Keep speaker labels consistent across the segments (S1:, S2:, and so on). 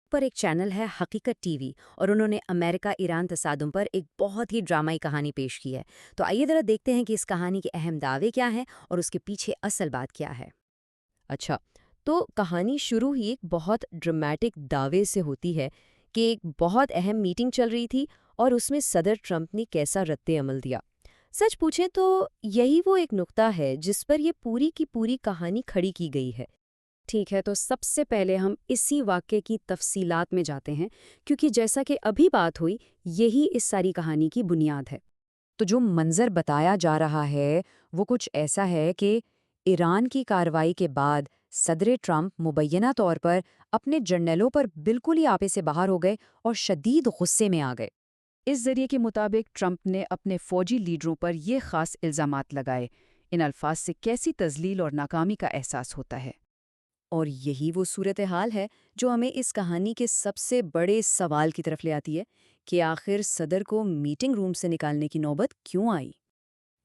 S1: پر ایک چینل ہے حقیقت ٹی وی اور انہوں نے امریکہ ایران تصادم پر ایک بہت ہی ڈرامائی کہانی پیش کی ہے۔ تو آئیے ذرا دیکھتے ہیں کہ اس کہانی کے اہم دعوے کیا ہیں اور اس کے پیچھے اصل بات کیا ہے۔
S2: اچھا، تو کہانی شروع ہی ایک بہت ڈرمیٹک دعوے سے ہوتی ہے کہ ایک بہت اہم میٹنگ چل رہی تھی اور اس میں صدر ٹرمپ نے کیسا رد عمل دیا۔ سچ پوچھیں تو یہی وہ ایک نقطہ ہے جس پر یہ پوری کی پوری کہانی کھڑی کی گئی ہے۔
S1: ٹھیک ہے، تو سب سے پہلے ہم اسی واقعے کی تفصیلات میں جاتے ہیں، کیونکہ جیسا کہ ابھی بات ہوئی، یہی اس ساری کہانی کی بنیاد ہے۔
S3: تو جو منظر بتایا جا رہا ہے وہ کچھ ایسا ہے کہ ایران کی کارروائی کے بعد صدر ٹرمپ مبینہ طور پر اپنے جرنیلوں پر بالکل ہی آپے سے باہر ہو گئے اور شدید غصے میں آ گئے۔
S4: اس ذریعے کے مطابق ٹرمپ نے اپنے فوجی لیڈروں پر یہ خاص الزامات لگائے۔ ان الفاظ سے کیسی تذلیل اور ناکامی کا احساس ہوتا ہے۔
S3: اور یہی وہ صورتحال ہے جو ہمیں اس کہانی کے سب سے بڑے سوال کی طرف لے آتی ہے کہ آخر صدر کو میٹنگ روم سے نکالنے کی نوبت کیوں آئی؟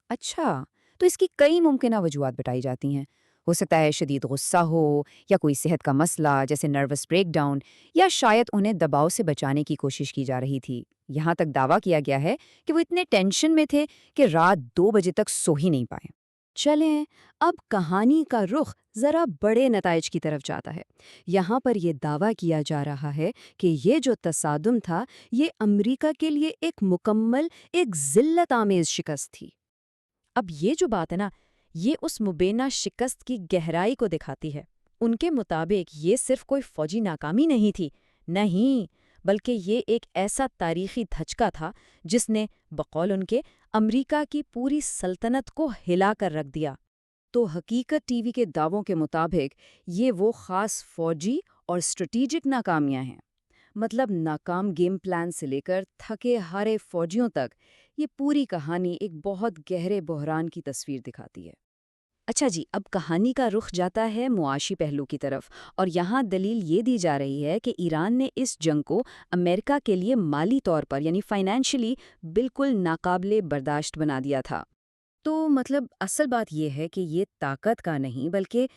S3: اچھا، تو اس کی کئی ممکنہ وجوہات بتائی جاتی ہیں۔ ہو سکتا ہے شدید غصہ ہو، یا کوئی صحت کا مسئلہ جیسے نروس بریک ڈاؤن، یا شاید انہیں دباؤ سے بچانے کی کوشش کی جا رہی تھی۔ یہاں تک دعویٰ کیا گیا ہے کہ وہ اتنے ٹینشن میں تھے کہ رات 2 بجے تک سو ہی نہیں پائے۔
S1: چلیں اب کہانی کا رخ ذرا بڑے نتائج کی طرف جاتا ہے۔ یہاں پر یہ دعویٰ کیا جا رہا ہے کہ یہ جو تصادم تھا، یہ امریکہ کے لیے ایک مکمل، ایک ذلت آمیز شکست تھی۔
S2: اب یہ جو بات ہے نا، یہ اس مبینہ شکست کی گہرائی کو دکھاتی ہے۔ ان کے مطابق یہ صرف کوئی فوجی ناکامی نہیں تھی، نہیں، بلکہ یہ ایک ایسا تاریخی دھچکا تھا جس نے بقول ان کے امریکہ کی پوری سلطنت کو ہلا کر رکھ دیا۔
S1: تو حقیقت ٹی وی کے دعووں کے مطابق یہ وہ خاص فوجی اور اسٹریٹجک ناکامیاں ہیں، مطلب ناکام گیم پلان سے لے کر تھکے ہارے فوجیوں تک، یہ پوری کہانی ایک بہت گہرے بحران کی تصویر دکھاتی ہے۔ اچھا جی، اب کہانی کا رخ جاتا ہے معاشی پہلو کی طرف، اور یہاں دلیل یہ دی جا رہی ہے کہ ایران نے اس جنگ کو امریکہ کے لیے مالی طور پر یعنی فائنینشلی بالکل ناقابل برداشت بنا دیا تھا۔ تو مطلب اصل بات یہ ہے کہ یہ طاقت کا نہیں بلکہ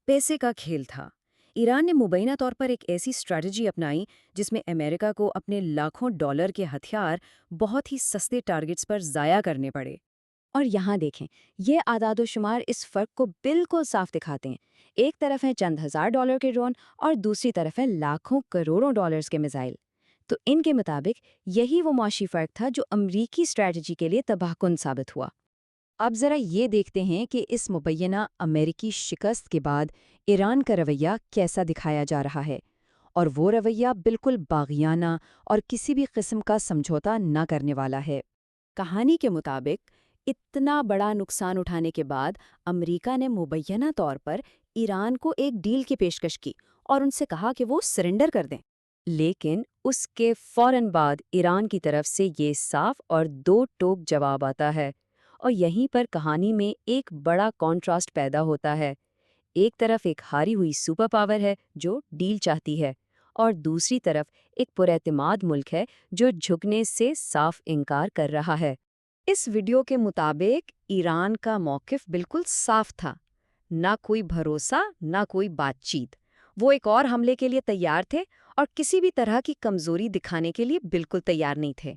S1: پیسے کا کھیل تھا۔ ایران نے مبینہ طور پر ایک ایسی اسٹریٹجی اپنائی جس میں امریکہ کو اپنے لاکھوں ڈالر کے ہتھیار بہت ہی سستے ٹارگٹس پر ضائع کرنے پڑے۔ اور یہاں دیکھیں، یہ اعداد و شمار اس فرق کو بالکل صاف دکھاتے ہیں۔ ایک طرف ہیں چند ہزار ڈالر کے ڈرون اور دوسری طرف ہیں لاکھوں کروڑوں ڈالرز کے میزائل۔ تو ان کے مطابق یہی وہ معاشی فرق تھا جو امریکی اسٹریٹجی کے لیے تباہ کن ثابت ہوا۔
S3: اب ذرا یہ دیکھتے ہیں کہ اس مبینہ امریکی شکست کے بعد ایران کا رویہ کیسا دکھایا جا رہا ہے، اور وہ رویہ بالکل باغیانہ اور کسی بھی قسم کا سمجھوتا نہ کرنے والا ہے۔
S1: کہانی کے مطابق اتنا بڑا نقصان اٹھانے کے بعد امریکہ نے مبینہ طور پر ایران کو ایک ڈیل کی پیشکش کی اور ان سے کہا کہ وہ سرنڈر کر دیں، لیکن اس کے فوراً بعد ایران کی طرف سے یہ صاف اور دو ٹوک جواب آتا ہے، اور یہیں پر کہانی میں ایک بڑا کانٹراسٹ پیدا ہوتا ہے۔ ایک طرف ایک ہاری ہوئی سپر پاور ہے جو ڈیل چاہتی ہے، اور دوسری طرف ایک پراعتماد ملک ہے جو جھکنے سے صاف انکار کر رہا ہے۔ اس ویڈیو کے مطابق ایران کا موقف بالکل صاف تھا، نہ کوئی بھروسہ نہ کوئی بات چیت۔ وہ ایک اور حملے کے لیے تیار تھے اور کسی بھی طرح کی کمزوری دکھانے کے لیے بالکل تیار نہیں تھے۔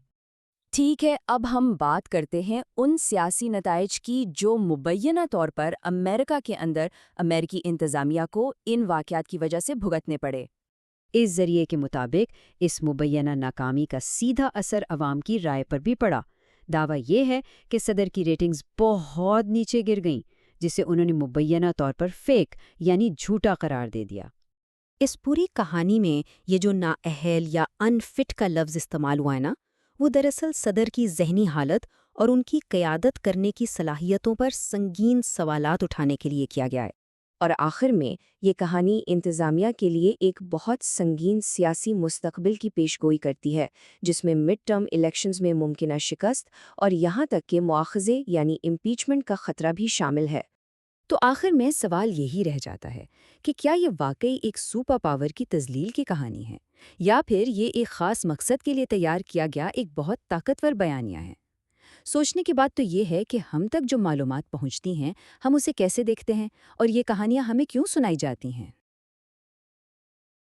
S1: ٹھیک ہے، اب ہم بات کرتے ہیں ان سیاسی نتائج کی جو مبینہ طور پر امریکہ کے اندر امریکی انتظامیہ کو ان واقعات کی وجہ سے بھگتنے پڑے۔ اس ذریعے کے مطابق اس مبینہ ناکامی کا سیدھا اثر عوام کی رائے پر بھی پڑا۔ دعویٰ یہ ہے کہ صدر کی ریٹنگز بہت نیچے گر گئیں، جسے انہوں نے مبینہ طور پر فیک یعنی جھوٹا قرار دے دیا۔ اس پوری کہانی میں یہ جو نااہل یا انفٹ کا لفظ استعمال ہوا ہے نا، وہ دراصل صدر کی ذہنی حالت اور ان کی قیادت کرنے کی صلاحیتوں پر سنگین سوالات اٹھانے کے لیے کیا گیا ہے۔ اور آخر میں یہ کہانی انتظامیہ کے لیے ایک بہت سنگین سیاسی مستقبل کی پیشگوئی کرتی ہے، جس میں مڈ ٹرم الیکشنز میں ممکنہ شکست اور یہاں تک کہ مواخذے یعنی امپیچمنٹ کا خطرہ بھی شامل ہے۔ تو آخر میں سوال یہی رہ جاتا ہے کہ کیا یہ واقعی ایک سپر پاور کی تذلیل کی کہانی ہے، یا پھر یہ ایک خاص مقصد کے لیے تیار کیا گیا ایک بہت طاقتور بیانیہ ہے؟ سوچنے کی بات تو یہ ہے کہ ہم تک جو معلومات پہنچتی ہیں، ہم اسے کیسے دیکھتے ہیں، اور یہ کہانیاں ہمیں کیوں سنائی جاتی ہیں۔